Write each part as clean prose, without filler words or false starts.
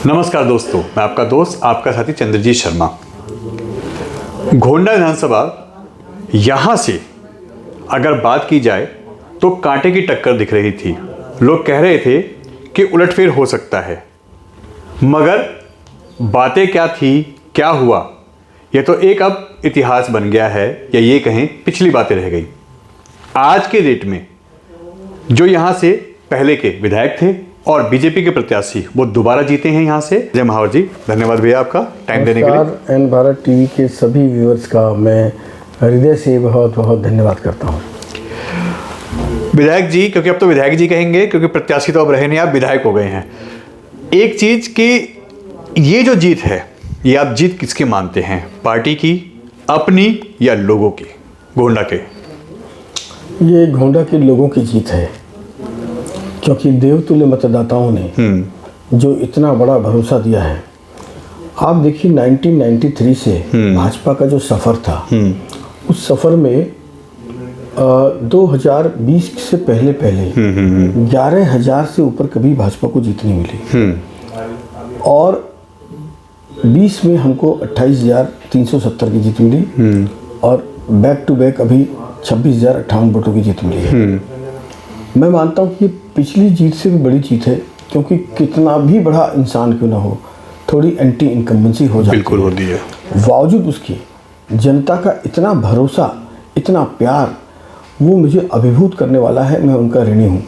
नमस्कार दोस्तों, मैं आपका दोस्त आपका साथी चंद्रजीत शर्मा। गोंडा विधानसभा यहाँ से अगर बात की जाए तो कांटे की टक्कर दिख रही थी। लोग कह रहे थे कि उलटफेर हो सकता है, मगर बातें क्या थी, क्या हुआ, यह तो एक अब इतिहास बन गया है, या ये कहें पिछली बातें रह गई। आज के डेट में जो यहाँ से पहले के विधायक थे और बीजेपी के प्रत्याशी वो दोबारा जीते हैं यहाँ से। जय महावर जी, धन्यवाद भैया आपका टाइम देने के लिए। एन भारत टीवी के सभी व्यूअर्स का मैं हृदय से बहुत बहुत धन्यवाद करता हूँ। विधायक जी, क्योंकि अब तो विधायक जी कहेंगे, क्योंकि प्रत्याशी तो अब रहे नहीं, आप विधायक हो गए हैं। एक चीज कि ये जो जीत है, ये आप जीत किसकी मानते हैं, पार्टी की, अपनी, या लोगों की, गोंडा के? ये गोंडा के लोगों की जीत है, क्योंकि देवतुल्य मतदाताओं ने जो इतना बड़ा भरोसा दिया है। आप देखिए 1993 से भाजपा का जो सफ़र था, उस सफ़र में 2020 से पहले 11,000 से ऊपर कभी भाजपा को जीत नहीं मिली, और 20 में हमको 28,370 की जीत मिली, और बैक टू बैक अभी 26,058 वोटों की जीत मिली है। मैं मानता हूँ कि पिछली जीत से भी बड़ी जीत है, क्योंकि कितना भी बड़ा इंसान क्यों ना हो, थोड़ी एंटी इनकम्बेंसी हो जाती बिल्कुल होती है। बावजूद उसकी जनता का इतना भरोसा, इतना प्यार, वो मुझे अभिभूत करने वाला है। मैं उनका ऋणी हूँ।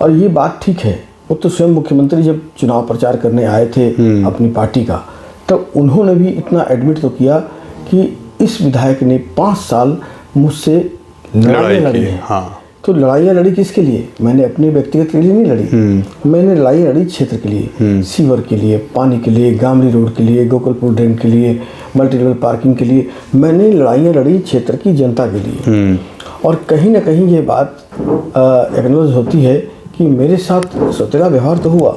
और ये बात ठीक है, वो तो स्वयं मुख्यमंत्री जब चुनाव प्रचार करने आए थे अपनी पार्टी का, तब उन्होंने भी इतना एडमिट तो किया कि इस विधायक ने 5 साल मुझसे लड़ाई लड़ी है। हाँ। तो लड़ाइयाँ लड़ी किसके लिए? मैंने अपने व्यक्तिगत के लिए नहीं लड़ी, मैंने लड़ाई लड़ी क्षेत्र के लिए, सीवर के लिए, पानी के लिए, गामरी रोड के लिए, गोकुलपुर डैम के लिए, मल्टी लेवल पार्किंग के लिए। मैंने लड़ाइयाँ लड़ी क्षेत्र की जनता के लिए। और कहीं ना कहीं ये बात एक्नॉलेज होती है कि मेरे साथ सौतेला व्यवहार तो हुआ,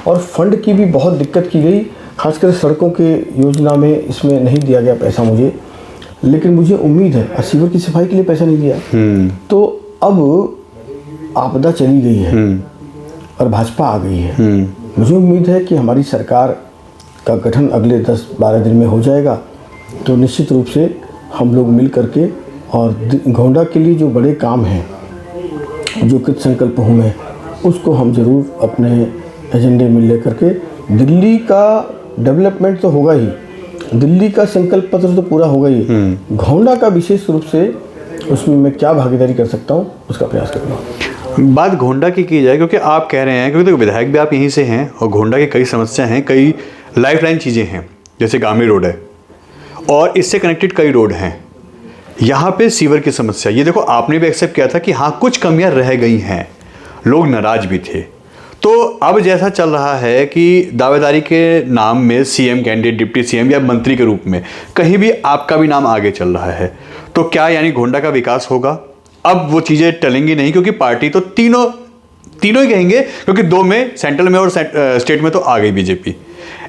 और फंड की भी बहुत दिक्कत की गई, खासकर सड़कों के योजना में इसमें नहीं दिया गया पैसा मुझे, लेकिन मुझे उम्मीद है सीवर की सफाई के लिए पैसा नहीं दिया। तो अब आपदा चली गई है और भाजपा आ गई है। मुझे उम्मीद है कि हमारी सरकार का गठन अगले 10-12 दिन में हो जाएगा, तो निश्चित रूप से हम लोग मिल करके और गोंडा के लिए जो बड़े काम हैं, जो कृत संकल्प हूँ मैं, उसको हम ज़रूर अपने एजेंडे में ले करके, दिल्ली का डेवलपमेंट तो होगा ही, दिल्ली का संकल्प पत्र तो पूरा होगा ही, गोंडा का विशेष रूप से उसमें मैं क्या भागीदारी कर सकता हूँ उसका प्रयास करूँगा। बात गोंडा की जाए, क्योंकि आप कह रहे हैं, क्योंकि देखो विधायक भी आप यहीं से हैं, और गोंडा की कई समस्या हैं, कई लाइफलाइन चीज़ें हैं, जैसे गामरी रोड है और इससे कनेक्टेड कई रोड हैं। यहाँ पे सीवर की समस्या, ये देखो आपने भी एक्सेप्ट किया था कि हाँ कुछ कमियाँ रह गई हैं, लोग नाराज भी थे। तो अब जैसा चल रहा है कि दावेदारी के नाम में सीएम कैंडिडेट, डिप्टी सीएम या मंत्री के रूप में कहीं भी आपका भी नाम आगे चल रहा है, तो क्या यानी गोंडा का विकास होगा? अब वो चीज़ें टलेंगी नहीं, क्योंकि पार्टी तो तीनों ही कहेंगे, क्योंकि 2 में सेंट्रल में और स्टेट में तो आ गई बीजेपी।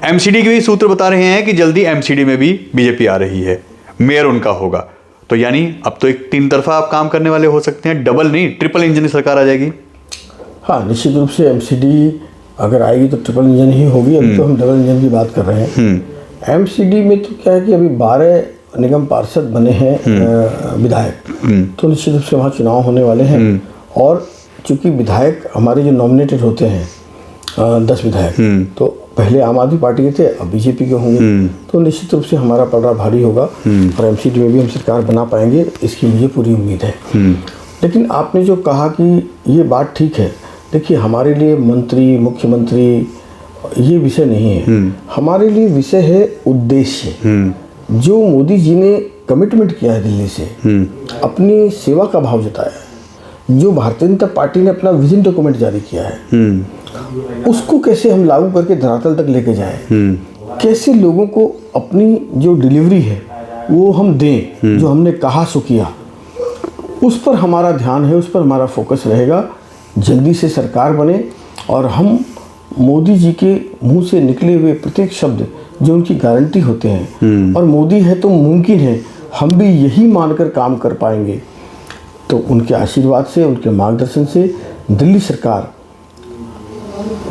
एमसीडी के भी सूत्र बता रहे हैं कि जल्दी एमसीडी में भी बीजेपी आ रही है, मेयर उनका होगा। तो यानी अब तो एक 3 तरफा आप काम करने वाले हो सकते हैं, डबल नहीं ट्रिपल इंजन की सरकार आ जाएगी। हाँ, निश्चित रूप से एमसीडी अगर आएगी तो ट्रिपल इंजन ही होगी। अभी तो हम डबल इंजन की बात कर रहे हैं। एमसीडी में तो क्या है कि अभी 12 निगम पार्षद बने हैं विधायक, तो निश्चित रूप से वहाँ चुनाव होने वाले हैं। और चूंकि विधायक हमारे जो नॉमिनेटेड होते हैं 10 विधायक, तो पहले आम आदमी पार्टी के थे, अब बीजेपी के होंगे, तो निश्चित रूप से हमारा पलड़ा भारी होगा, और एमसीडी में भी हम सरकार बना पाएंगे, इसकी मुझे पूरी उम्मीद है। लेकिन आपने जो कहा कि ये बात ठीक है, देखिए हमारे लिए मंत्री, मुख्यमंत्री ये विषय नहीं है, हमारे लिए विषय है उद्देश्य। जो मोदी जी ने कमिटमेंट किया है दिल्ली से, अपनी सेवा का भाव जताया है, जो भारतीय जनता पार्टी ने अपना विजन डॉक्यूमेंट जारी किया है, उसको कैसे हम लागू करके धरातल तक लेके जाएं, कैसे लोगों को अपनी जो डिलीवरी है वो हम दें, जो हमने कहा सो किया, उस पर हमारा ध्यान है, उस पर हमारा फोकस रहेगा। जल्दी से सरकार बने और हम मोदी जी के मुंह से निकले हुए प्रत्येक शब्द जो उनकी गारंटी होते हैं, और मोदी है तो मुमकिन है, हम भी यही मानकर काम कर पाएंगे, तो उनके आशीर्वाद से, उनके मार्गदर्शन से दिल्ली सरकार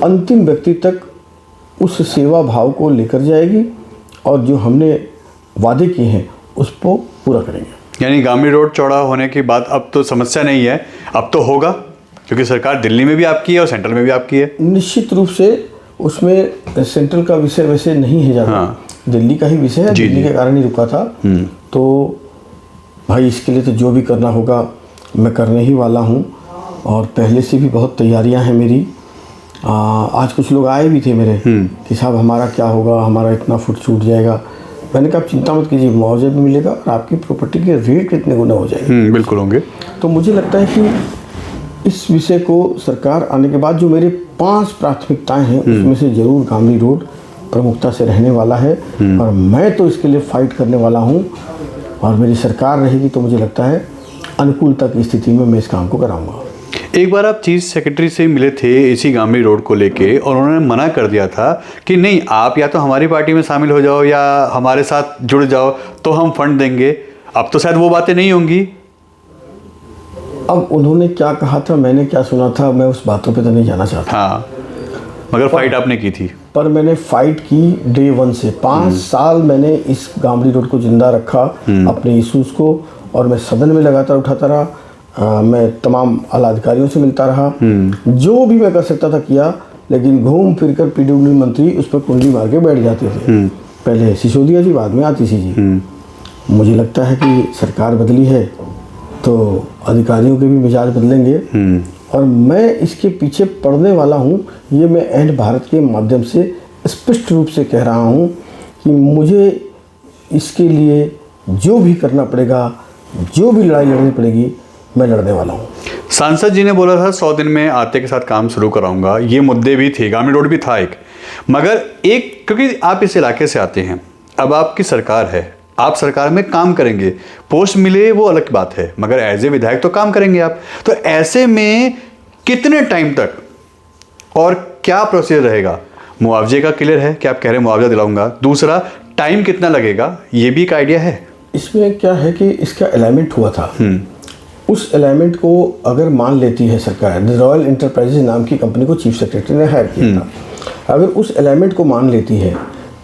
अंतिम व्यक्ति तक उस सेवा भाव को लेकर जाएगी और जो हमने वादे किए हैं उसको पूरा करेंगे। यानी गामी रोड चौड़ा होने की बात अब तो समस्या नहीं है, अब तो होगा, क्योंकि सरकार दिल्ली में भी आपकी है और सेंट्रल में भी आपकी है। निश्चित रूप से उसमें सेंट्रल का विषय वैसे नहीं है ज़्यादा, हाँ। दिल्ली का ही विषय है, दिल्ली के कारण ही रुका था। तो भाई इसके लिए तो जो भी करना होगा मैं करने ही वाला हूँ, और पहले से भी बहुत तैयारियां हैं मेरी। आज कुछ लोग आए भी थे मेरे कि साहब हमारा क्या होगा, हमारा इतना फुट छूट जाएगा। मैंने कहा आप चिंता मत कीजिए, मुआवजा भी मिलेगा और आपकी प्रॉपर्टी के रेट कितने गुना हो जाएंगे। बिल्कुल होंगे। तो मुझे लगता है कि इस विषय को सरकार आने के बाद जो मेरे 5 प्राथमिकताएं हैं उसमें से जरूर गामी रोड प्रमुखता से रहने वाला है, और मैं तो इसके लिए फाइट करने वाला हूँ, और मेरी सरकार रहेगी तो मुझे लगता है अनुकूलता की स्थिति में मैं इस काम को कराऊंगा। एक बार आप चीफ सेक्रेटरी से मिले थे इसी गामी रोड को लेके, और उन्होंने मना कर दिया था कि नहीं, आप या तो हमारी पार्टी में शामिल हो जाओ या हमारे साथ जुड़ जाओ तो हम फंड देंगे। अब तो शायद वो बातें नहीं होंगी। अब उन्होंने क्या कहा था, मैंने क्या सुना था, मैं उस बातों पे तो नहीं जाना चाहता। हाँ, मगर फाइट आपने की थी। पर मैंने फाइट की डे 1 से। 5 साल मैंने इस गामड़ी रोड को जिंदा रखा, अपने इशूज़ को, और मैं सदन में लगातार उठाता रहा। मैं तमाम आला अधिकारियों से मिलता रहा, जो भी मैं कर सकता था किया, लेकिन घूम फिर कर पीडब्ल्यूडी मंत्री उस पर कुंडली मार के बैठ जाते थे। पहले सिसोदिया जी, बाद में आतिशी जी। मुझे लगता है कि सरकार बदली है तो अधिकारियों के भी मिजाज बदलेंगे, और मैं इसके पीछे पड़ने वाला हूँ। ये मैं एंड भारत के माध्यम से स्पष्ट रूप से कह रहा हूँ कि मुझे इसके लिए जो भी करना पड़ेगा, जो भी लड़ाई लड़नी पड़ेगी, मैं लड़ने वाला हूँ। सांसद जी ने बोला था 100 दिन में आते के साथ काम शुरू कराऊंगा, ये मुद्दे भी थे, गामी रोड भी था एक, मगर एक, क्योंकि आप इस इलाके से आते हैं, अब आपकी सरकार है, आप सरकार में काम करेंगे, पोस्ट मिले वो अलग बात है, मगर एज ए विधायक तो काम करेंगे आप। तो ऐसे में कितने टाइम तक और क्या प्रोसीजर रहेगा? मुआवजे का क्लियर है कि आप कह रहे हैं मुआवजा दिलाऊंगा, दूसरा टाइम कितना लगेगा, ये भी एक आइडिया है? इसमें क्या है कि इसका अलाइनमेंट हुआ था, उस अलाइनमेंट को अगर मान लेती है सरकार, रॉयल इंटरप्राइजेज नाम की कंपनी को चीफ सेक्रेटरी ने हायर किया था, अगर उस अलाइनमेंट को मान लेती है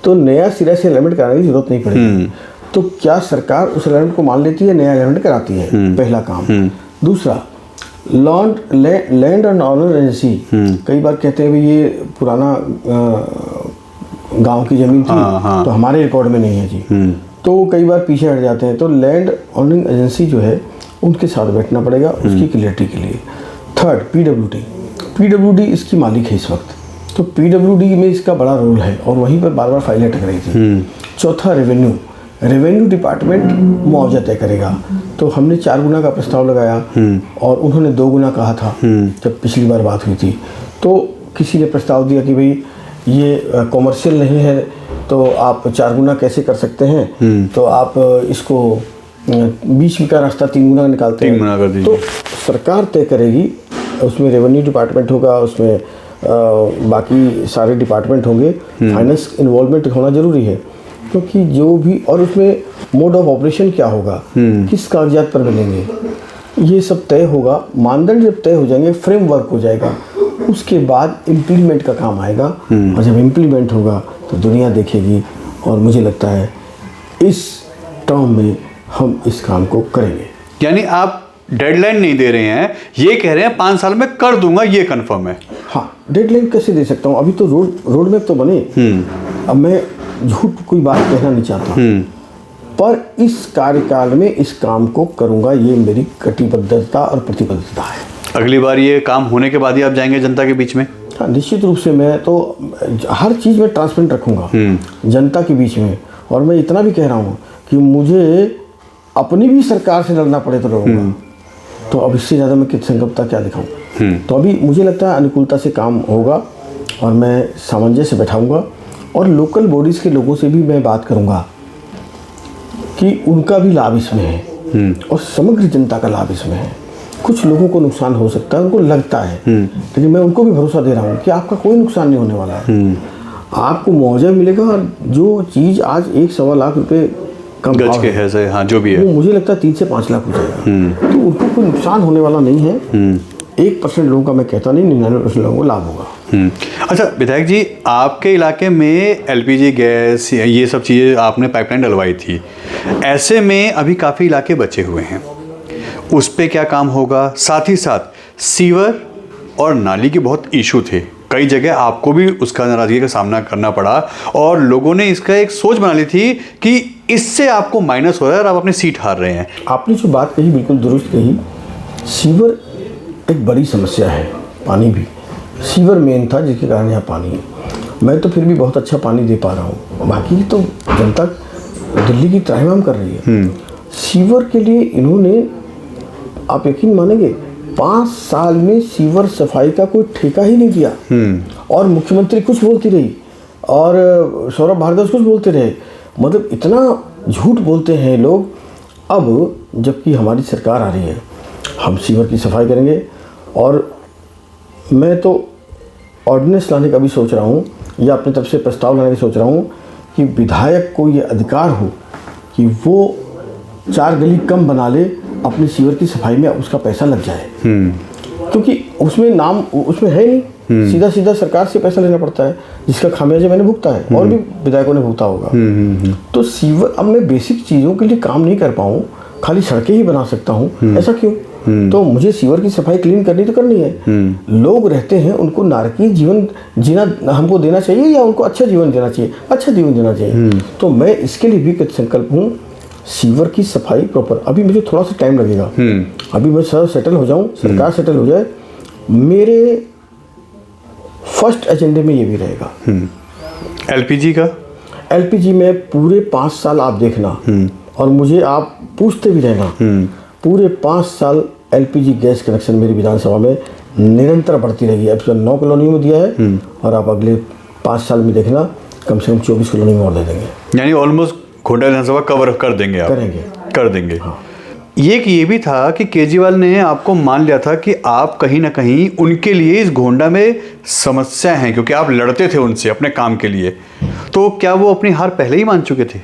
तो नया सिरा से अलाइनमेंट कराने की जरूरत नहीं पड़ेगी। तो क्या सरकार उस अलाइनमेंट को मान लेती है, नया अलाइनमेंट कराती है, पहला काम। दूसरा, लैंड एंड ऑनर एजेंसी, कई बार कहते हैं भाई ये पुराना गांव की जमीन थी, तो हमारे रिकॉर्ड में नहीं है जी, तो कई बार पीछे हट जाते हैं। तो लैंड ऑनरिंग एजेंसी जो है उनके साथ बैठना पड़ेगा उसकी क्लियरिटी के लिए। थर्ड, पीडब्ल्यूडी इसकी मालिक है इस वक्त, तो पीडब्ल्यूडी में इसका बड़ा रोल है, और वहीं पर बार बार फाइलें अटक रही थी। चौथा, रेवेन्यू डिपार्टमेंट मुआवजा तय करेगा, तो हमने 4 गुना का प्रस्ताव लगाया और उन्होंने 2 गुना कहा था जब पिछली बार बात हुई थी। तो किसी ने प्रस्ताव दिया कि भाई ये कॉमर्शियल नहीं है तो आप 4 गुना कैसे कर सकते हैं, तो आप इसको बीच का रास्ता 3 गुना निकालते हैं। 3 गुना कर दीजिए। तो सरकार तय करेगी, उसमें रेवेन्यू डिपार्टमेंट होगा, उसमें बाकी सारे डिपार्टमेंट होंगे, फाइनेंस इन्वॉल्वमेंट होना जरूरी है, क्योंकि जो भी, और उसमें मोड ऑफ ऑपरेशन क्या होगा, किस कागजात पर मिलेंगे, ये सब तय होगा। मानदंड जब तय हो जाएंगे, फ्रेमवर्क हो जाएगा, उसके बाद इम्प्लीमेंट का काम आएगा, और जब इम्प्लीमेंट होगा तो दुनिया देखेगी, और मुझे लगता है इस टर्म में हम इस काम को करेंगे। यानी आप डेडलाइन नहीं दे रहे हैं, ये कह रहे हैं 5 साल में कर दूंगा, ये कंफर्म है? हाँ, डेडलाइन कैसे दे सकता हूँ, अभी तो रोड मैप तो बने। अब मैं झूठ कोई बात कहना नहीं चाहता, पर इस कार्यकाल में इस काम को करूंगा, ये मेरी कटिबद्धता और प्रतिबद्धता है। अगली बार ये काम होने के बाद ही आप जाएंगे जनता के बीच में? हाँ, निश्चित रूप से मैं तो हर चीज़ में ट्रांसपेरेंट रखूंगा जनता के बीच में, और मैं इतना भी कह रहा हूँ कि मुझे अपनी भी सरकार से लड़ना पड़े तो लड़ूंगा। तो अब इससे ज़्यादा मैं कित संकल्पता क्या दिखाऊं? तो अभी मुझे लगता है अनुकूलता से काम होगा, और मैं सामंजस्य बैठाऊंगा, और लोकल बॉडीज़ के लोगों से भी मैं बात करूंगा कि उनका भी लाभ इसमें है, और समग्र जनता का लाभ इसमें है। कुछ लोगों को नुकसान हो सकता है, उनको लगता है, लेकिन मैं उनको भी भरोसा दे रहा हूँ कि आपका कोई नुकसान नहीं होने वाला है, आपको मुआवजा मिलेगा। और जो चीज़ आज 1-1.25 लाख रुपए कम गज के है से, हाँ, जो भी है, वो मुझे लगता है 3 से 5 लाख हो जाएगा, तो उनको कोई नुकसान होने वाला नहीं है। 1% लोगों का मैं कहता नहीं, 99% लोगों को लाभ होगा। अच्छा विधायक जी, आपके इलाके में एलपीजी गैस ये सब चीज़ें आपने पाइपलाइन डलवाई थी, ऐसे में अभी काफ़ी इलाके बचे हुए हैं, उस पे क्या काम होगा? साथ ही साथ सीवर और नाली के बहुत इशू थे, कई जगह आपको भी उसका नाराज़गी का सामना करना पड़ा और लोगों ने इसका एक सोच बना ली थी कि इससे आपको माइनस हो रहा है और आप अपनी सीट हार रहे हैं। आपने जो बात कही बिल्कुल दुरुस्त कही। सीवर एक बड़ी समस्या है, पानी भी सीवर मेन था जिसके कारण यहाँ पानी है। मैं तो फिर भी बहुत अच्छा पानी दे पा रहा हूँ, बाकी तो जनता दिल्ली की त्राहिमाम कर रही है। सीवर के लिए इन्होंने, आप यकीन मानेंगे, 5 साल में सीवर सफाई का कोई ठेका ही नहीं दिया। और मुख्यमंत्री कुछ बोलती रही और सौरभ भारद्वाज कुछ बोलते रहे, मतलब इतना झूठ बोलते हैं लोग। अब जबकि हमारी सरकार आ रही है, हम सीवर की सफाई करेंगे। और मैं तो ऑर्डिनेंस लाने का भी सोच रहा हूँ या अपनी तरफ से प्रस्ताव लाने का सोच रहा हूँ कि विधायक को ये अधिकार हो कि वो 4 गली कम बना ले, अपनी सीवर की सफाई में उसका पैसा लग जाए। क्योंकि उसमें नाम उसमें है नहीं, सीधा सीधा सरकार से पैसा लेना पड़ता है, जिसका खामियाजा मैंने भुगता है और भी विधायकों ने भुगता होगा। तो सीवर, अब मैं बेसिक चीज़ों के लिए काम नहीं कर पाऊँ, खाली सड़कें ही बना सकता हूँ, ऐसा क्यों? तो मुझे सीवर की सफाई क्लीन करनी तो करनी है। लोग रहते हैं, उनको नारकीय जीवन जीना हमको देना चाहिए या उनको अच्छा जीवन देना चाहिए? अच्छा जीवन देना चाहिए। तो मैं इसके लिए भी संकल्प हूँ, सीवर की सफाई प्रॉपर। अभी मुझे थोड़ा सा टाइम लगेगा, अभी मैं सर सेटल हो जाऊँ, सरकार सेटल हो जाए, मेरे फर्स्ट एजेंडे में ये भी रहेगा। एलपीजी का? एलपीजी में पूरे 5 साल आप देखना और मुझे आप पूछते भी रहना, पूरे 5 साल एलपीजी गैस कनेक्शन मेरी विधानसभा में निरंतर बढ़ती रहेगी। अब 9 कॉलोनी में दिया है और आप अगले 5 साल में देखना कम से कम 24 कॉलोनी में और दे देंगे। यानी ऑलमोस्ट घोंडा विधानसभा कवर कर देंगे आप? कर देंगे। हाँ। ये भी था कि केजरीवाल ने आपको मान लिया था कि आप कहीं ना कहीं उनके लिए इस घोंडा में समस्या हैं, क्योंकि आप लड़ते थे उनसे अपने काम के लिए। तो क्या वो अपनी हार पहले ही मान चुके थे?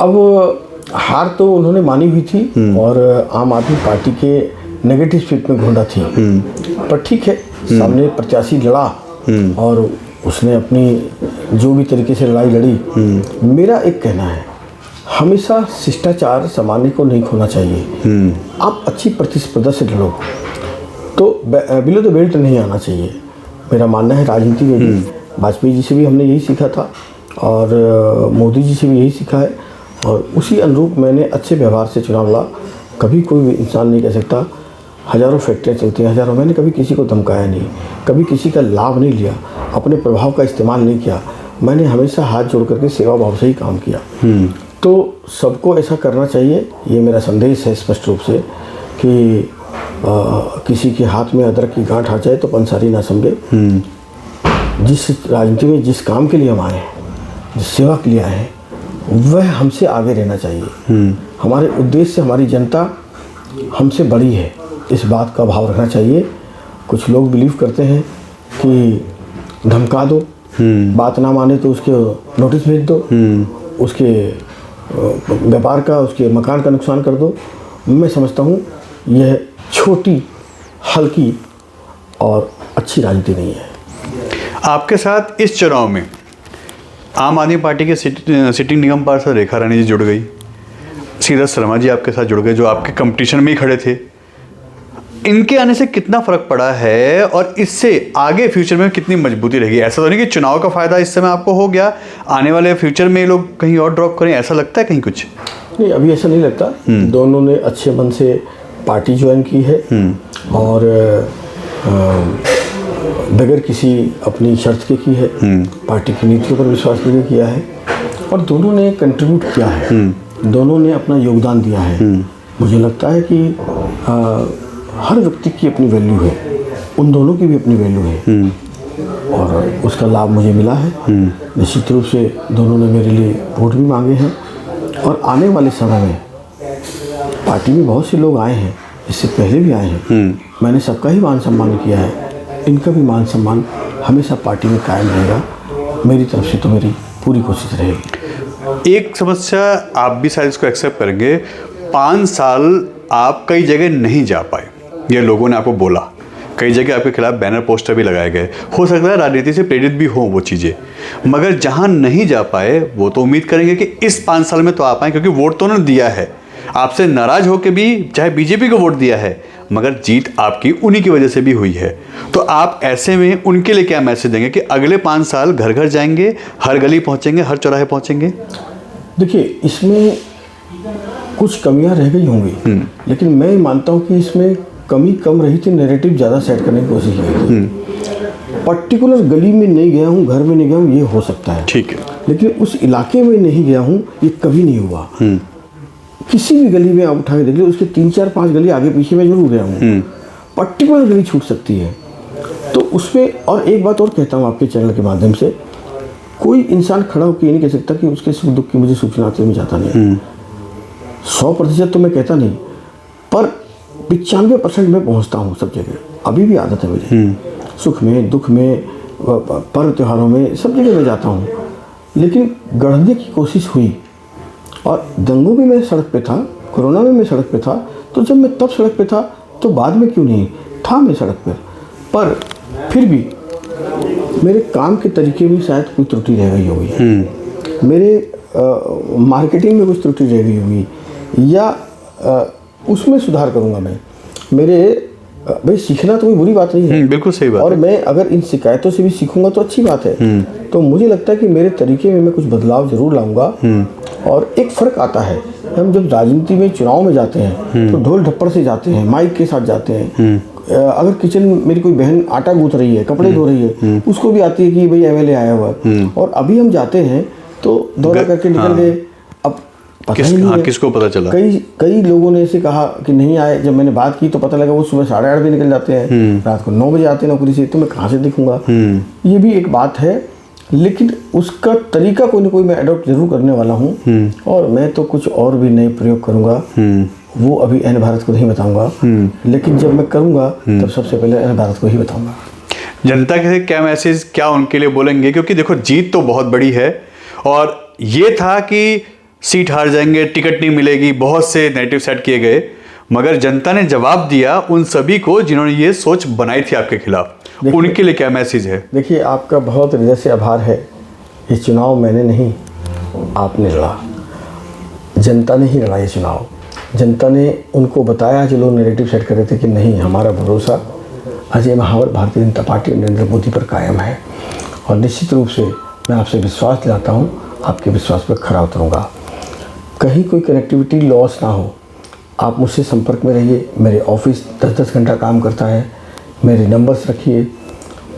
अब हार तो उन्होंने मानी हुई थी और आम आदमी पार्टी के नेगेटिव स्पीड में घोंडा थी, पर ठीक है, सामने प्रत्याशी लड़ा और उसने अपनी जो भी तरीके से लड़ाई लड़ी। मेरा एक कहना है, हमेशा शिष्टाचार सामान्य को नहीं खोना चाहिए। आप अच्छी प्रतिस्पर्धा से लड़ो तो बिलो द बेल्ट नहीं आना चाहिए, मेरा मानना है। राजनीति में भी वाजपेयी जी से भी हमने यही सीखा था और मोदी जी से भी यही सीखा है और उसी अनुरूप मैंने अच्छे व्यवहार से चुनाव लड़ा। कभी कोई इंसान नहीं कह सकता, हज़ारों फैक्ट्रियाँ चलती हैं, हज़ारों, मैंने कभी किसी को धमकाया नहीं, कभी किसी का लाभ नहीं लिया, अपने प्रभाव का इस्तेमाल नहीं किया, मैंने हमेशा हाथ जोड़ करके सेवा भाव से ही काम किया। तो सबको ऐसा करना चाहिए, ये मेरा संदेश है स्पष्ट रूप से कि किसी के हाथ में अदरक की गांठ आ जाए तो पंसारी ना समझे। जिस राजनीति में जिस काम के लिए हम आए हैं, जिस सेवा के लिए आए हैं, वह हमसे आगे रहना चाहिए। हमारे उद्देश्य, हमारी जनता हमसे बड़ी है, इस बात का भाव रखना चाहिए। कुछ लोग बिलीव करते हैं कि धमका दो, बात ना माने तो उसके नोटिस भेज दो, उसके व्यापार का, उसके मकान का नुकसान कर दो। मैं समझता हूँ यह छोटी, हल्की और अच्छी राजनीति नहीं है। आपके साथ इस चुनाव में आम आदमी पार्टी के सिटिंग निगम पार्षद रेखा रानी जी जुड़ गई, सीरत शर्मा जी आपके साथ जुड़ गए जो आपके कंपटीशन में ही खड़े थे। इनके आने से कितना फ़र्क पड़ा है और इससे आगे फ्यूचर में कितनी मजबूती रहेगी? ऐसा तो नहीं कि चुनाव का फ़ायदा इस समय आपको हो गया, आने वाले फ्यूचर में लोग कहीं और ड्रॉप करें, ऐसा लगता है कहीं कुछ? नहीं, अभी ऐसा नहीं लगता। दोनों ने अच्छे मन से पार्टी ज्वाइन की है और बगैर किसी अपनी शर्त के की है, पार्टी की नीतियों पर विश्वास करके किया है और दोनों ने कंट्रीब्यूट किया है, दोनों ने अपना योगदान दिया है। मुझे लगता है कि हर व्यक्ति की अपनी वैल्यू है, उन दोनों की भी अपनी वैल्यू है और उसका लाभ मुझे मिला है। निश्चित रूप से दोनों ने मेरे लिए वोट भी मांगे हैं और आने वाले समय में पार्टी में बहुत से लोग आए हैं, इससे पहले भी आए हैं, मैंने सबका ही मान सम्मान किया है, इनका भी मान सम्मान हमेशा पार्टी में कायम रहेगा। मेरी तरफ से तो मेरी पूरी कोशिश रहेगी। एक समस्या आप भी शायद इसको एक्सेप्ट करेंगे, 5 साल आप कई जगह नहीं जा पाए, ये लोगों ने आपको बोला, कई जगह आपके खिलाफ बैनर पोस्टर भी लगाए गए, हो सकता है राजनीति से प्रेरित भी हो वो चीज़ें, मगर जहाँ नहीं जा पाए वो तो उम्मीद करेंगे कि इस 5 साल में तो आ पाएँ, क्योंकि वोट तो उन्होंने दिया है, आपसे नाराज होकर भी चाहे बीजेपी को वोट दिया है, मगर जीत आपकी उन्हीं की वजह से भी हुई है। तो आप ऐसे में उनके लिए क्या मैसेज देंगे कि अगले 5 साल घर घर जाएंगे, हर गली पहुंचेंगे, हर चौराहे पहुंचेंगे? देखिए, इसमें कुछ कमियां रह गई होंगी, लेकिन मैं मानता हूं कि इसमें कमी कम रही थी, नैरेटिव ज़्यादा सेट करने की कोशिश की गई थी। पर्टिकुलर गली में नहीं गया हूं, घर में नहीं गया हूं, ये हो सकता है, ठीक है, लेकिन उस इलाके में नहीं गया हूं, ये कभी नहीं हुआ। किसी भी गली में आप उठा के देख लीजिए, उसके 3 4 5 गली आगे पीछे में जरूर गया हूँ। पर्टिकुलर गली छूट सकती है तो उसमें। और एक बात और कहता हूँ आपके चैनल के माध्यम से, कोई इंसान खड़ा होकर ये नहीं कह सकता कि उसके सुख दुख की मुझे सूचना आती है, मैं जाता नहीं। 100% तो मैं कहता नहीं, पर 95% मैं पहुँचता हूँ सब जगह। अभी भी आदत है मुझे, सुख में दुख में, पर्व त्योहारों में, सब जगह मैं जाता हूँ। लेकिन गढ़ने की कोशिश हुई, और दंगों में मैं सड़क पे था, कोरोना में मैं सड़क पे था, तो जब मैं तब सड़क पे था तो बाद में क्यों नहीं था मैं सड़क पर फिर भी मेरे काम के तरीके में शायद कोई त्रुटि रह गई होगी, मेरे मार्केटिंग में कुछ त्रुटि रह गई होगी, या उसमें सुधार करूँगा मैं। मेरे भाई सीखना तो कोई बुरी बात नहीं है, बिल्कुल सही बात। और मैं अगर इन शिकायतों से भी सीखूंगा तो अच्छी बात है। तो मुझे लगता है कि मेरे तरीके में मैं कुछ बदलाव जरूर लाऊंगा। और एक फ़र्क आता है, हम जब राजनीति में चुनाव में जाते हैं तो ढोल ढप्पड़ से जाते हैं, माइक के साथ जाते हैं। अगर किचन में मेरी कोई बहन आटा गूंथ रही है, कपड़े धो रही है, उसको भी आती है कि भाई एमएलए आया हुआ है। और अभी हम जाते हैं तो दौरा करके निकल गए, अब पता ही नहीं है किसको पता चला। कई लोगों ने ऐसे कहा कि नहीं आए, जब मैंने बात की तो पता लगा वो सुबह 8:30 बजे निकल जाते हैं, रात को 9 बजे आते हैं नौकरी से, तो मैं कहाँ से दिखूंगा। ये भी एक बात है, लेकिन उसका तरीका कोई ना कोई मैं अडॉप्ट जरूर करने वाला हूँ। और मैं तो कुछ और भी नए प्रयोग करूँगा, वो अभी एन भारत को नहीं बताऊँगा, लेकिन जब मैं करूँगा तब सबसे पहले एन भारत को ही बताऊँगा। जनता के क्या मैसेज, क्या उनके लिए बोलेंगे? क्योंकि देखो जीत तो बहुत बड़ी है, और ये था कि सीट हार जाएंगे, टिकट नहीं मिलेगी, बहुत से नेगेटिव सेट किए गए, मगर जनता ने जवाब दिया उन सभी को जिन्होंने ये सोच बनाई थी आपके खिलाफ। उनके लिए क्या मैसेज है? देखिए, आपका बहुत हृदय से आभार है। ये चुनाव मैंने नहीं, आपने लड़ा, जनता ने ही लड़ा ये चुनाव। जनता ने उनको बताया जो लोग नेगेटिव सेट कर रहे थे कि नहीं, हमारा भरोसा अजय महावर भारतीय जनता पार्टी नरेंद्र मोदी पर कायम है। और निश्चित रूप से मैं आपसे विश्वास दिलाता हूँ, आपके विश्वास पर खरा उतरूँगा। कहीं कोई कनेक्टिविटी लॉस ना हो, आप मुझसे संपर्क में रहिए। मेरे ऑफिस 10-10 घंटा काम करता है, मेरे नंबर्स रखिए,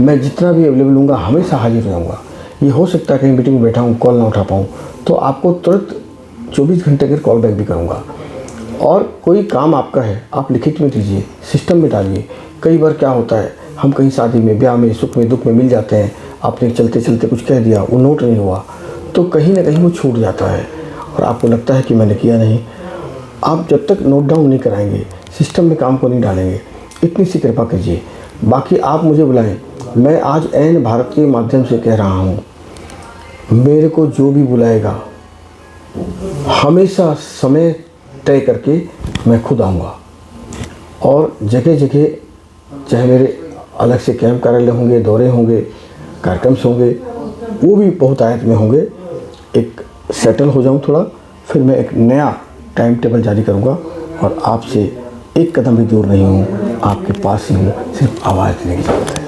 मैं जितना भी अवेलेबल हूँगा हमेशा हाजिर रहूँगा। ये हो सकता है कहीं मीटिंग में बैठा हूँ, कॉल ना उठा पाऊँ, तो आपको तुरंत 24 घंटे के कॉल बैक भी करूँगा। और कोई काम आपका है, आप लिखित में दीजिए, सिस्टम में डालिए। कई बार क्या होता है, हम कहीं शादी में, ब्याह में, सुख में, दुख में मिल जाते हैं, आपने चलते चलते कुछ कह दिया, वो नोट नहीं हुआ, तो कहीं ना कहीं वो छूट जाता है और आपको लगता है कि मैंने किया नहीं। आप जब तक नोट डाउन नहीं कराएंगे, सिस्टम में काम को नहीं डालेंगे, इतनी सी कृपा कीजिए। बाकी आप मुझे बुलाएं, मैं आज एन भारत के माध्यम से कह रहा हूँ, मेरे को जो भी बुलाएगा हमेशा समय तय करके मैं खुद आऊँगा। और जगह जगह, चाहे मेरे अलग से कैंप कार्यालय होंगे, दौरे होंगे, कार्यक्रम होंगे, वो भी बहुत आयत में होंगे। एक सेटल हो जाऊँ थोड़ा, फिर मैं एक नया टाइम टेबल जारी करूँगा और आपसे एक कदम भी दूर नहीं हूँ, आपके पास ही हूँ, सिर्फ आवाज़ देने की जरूरत है।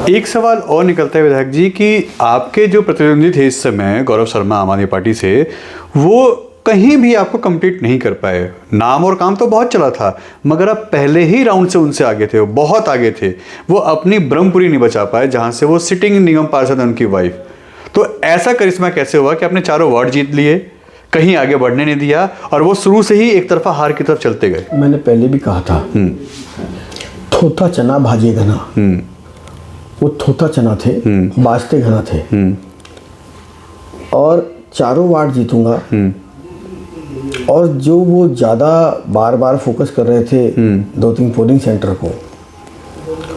एक सवाल और निकलता है विधायक जी कि आपके जो प्रतिद्वंदी थे इस समय, गौरव शर्मा आम आदमी पार्टी से, वो कहीं भी आपको कंप्लीट नहीं कर पाए। नाम और काम तो बहुत चला था, मगर आप पहले ही राउंड से उनसे आगे थे, वो बहुत आगे थे। वो अपनी ब्रह्मपुरी नहीं बचा पाए जहाँ से वो सिटिंग निगम पार्षद है उनकी वाइफ। तो ऐसा करिश्मा कैसे हुआ कि आपने 4 वार्ड जीत लिए, कहीं आगे बढ़ने नहीं दिया, और वो शुरू से ही एक तरफा हार की तरफ चलते गए? मैंने पहले भी कहा था, थोथा चना भाजे घना, वो थोथा चना थे, बाजते घना थे। और 4 वार्ड जीतूंगा। और जो वो ज़्यादा बार बार फोकस कर रहे थे 2-3 पोलिंग सेंटर को,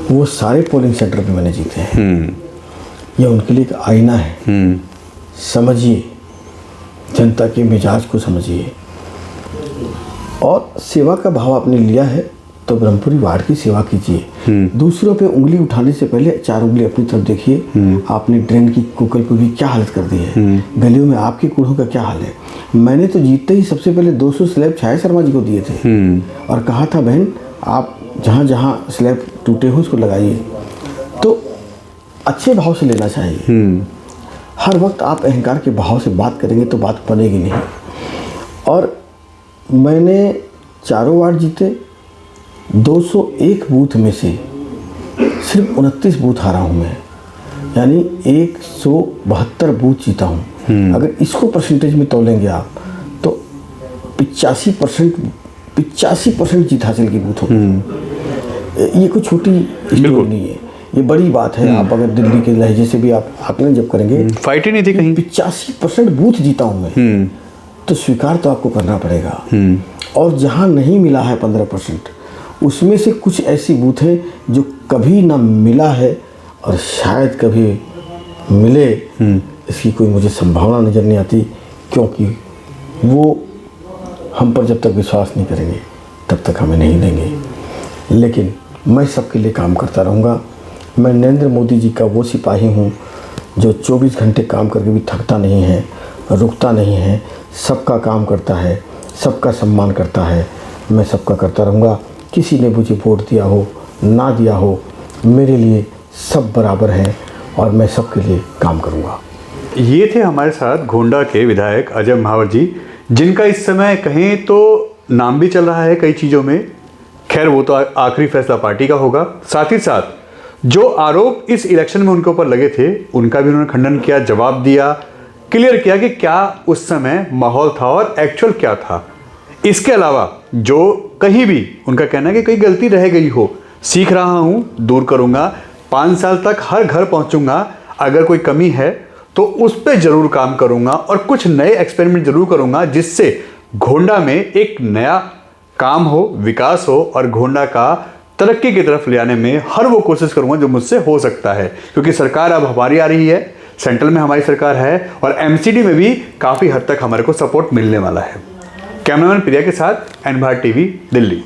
वो सारे पोलिंग सेंटर पे मैंने जीते हैं। ये उनके लिए एक आईना है। समझिए, जनता के मिजाज को समझिए, और सेवा का भाव आपने लिया है, तो ब्रह्मपुरी वार्ड की सेवा कीजिए। दूसरों पे उंगली उठाने से पहले 4 उंगली अपनी तरफ देखिए। आपने ड्रेन की कुकल की क्या हालत कर दी है, गलियों में आपके कूड़ों का क्या हाल है। मैंने तो जीतते ही सबसे पहले 200 स्लैब छाया शर्मा जी को दिए थे और कहा था बहन आप जहाँ जहाँ स्लैब टूटे हो उसको लगाइए। तो अच्छे भाव से लेना चाहिए। हर वक्त आप अहंकार के भाव से बात करेंगे तो बात बनेगी नहीं। और मैंने 4 वार्ड जीते, 201 बूथ में से सिर्फ 29 बूथ हारा हूँ मैं, यानी 172 बूथ जीता हूँ। अगर इसको परसेंटेज में तोलेंगे आप तो 85% जीत हासिल की बूथ होगी। ये कोई छोटी स्टोरी नहीं है, ये बड़ी बात है। आप अगर दिल्ली के लहजे से भी आप आकलन जब करेंगे, फाइट ही नहीं थी कहीं। 85% बूथ जीता हूँ मैं, तो स्वीकार तो आपको करना पड़ेगा। और जहाँ नहीं मिला है 15%, उसमें से कुछ ऐसी बूथ हैं जो कभी ना मिला है और शायद कभी मिले, इसकी कोई मुझे संभावना नज़र नहीं आती, क्योंकि वो हम पर जब तक विश्वास नहीं करेंगे तब तक हमें नहीं देंगे। लेकिन मैं सबके लिए काम करता रहूँगा। मैं नरेंद्र मोदी जी का वो सिपाही हूँ जो 24 घंटे काम करके भी थकता नहीं है, रुकता नहीं है, सबका काम करता है, सबका सम्मान करता है। मैं सबका करता रहूँगा। किसी ने मुझे वोट दिया हो ना दिया हो, मेरे लिए सब बराबर हैं और मैं सबके लिए काम करूँगा। ये थे हमारे साथ गोंडा के विधायक अजय महावर जी, जिनका इस समय कहें तो नाम भी चल रहा है कई चीज़ों में। खैर वो तो आखिरी फैसला पार्टी का होगा। साथ ही साथ जो आरोप इस इलेक्शन में उनके ऊपर लगे थे उनका भी उन्होंने खंडन किया, जवाब दिया, क्लियर किया कि क्या उस समय माहौल था और एक्चुअल क्या था। इसके अलावा जो कहीं भी उनका कहना है कि कहीं गलती रह गई हो, सीख रहा हूँ, दूर करूँगा, 5 साल तक हर घर पहुँचूँगा, अगर कोई कमी है तो उस पर ज़रूर काम करूँगा और कुछ नए एक्सपेरिमेंट ज़रूर करूँगा जिससे गोंडा में एक नया काम हो, विकास हो और गोंडा का तरक्की की तरफ ले आने में हर वो कोशिश करूँगा जो मुझसे हो सकता है। क्योंकि सरकार अब हमारी आ रही है, सेंट्रल में हमारी सरकार है और एमसीडी में भी काफ़ी हद तक हमारे को सपोर्ट मिलने वाला है। कैमरामैन प्रिया के साथ एन भारत टीवी, दिल्ली।